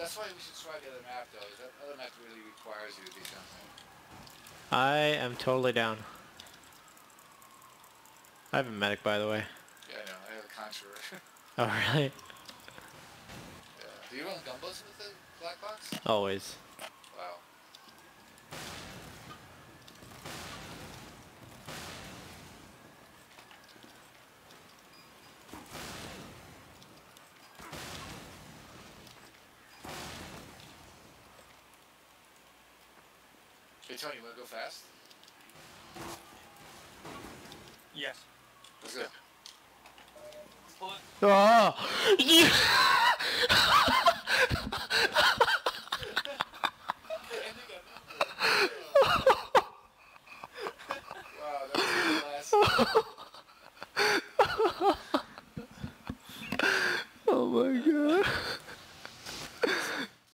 That's why we should try the other map, though. That other map really requires you to do something. I am totally down. I have a medic, by the way. Yeah, I know. I have a conjurer. Oh, really? Yeah. Do you run gumbos with the black box? Always. Wow. Hey, Tony, you want to go fast? Yes. Let's go. Pull it. Oh! Yeah! Wow, that was classic. Oh my god.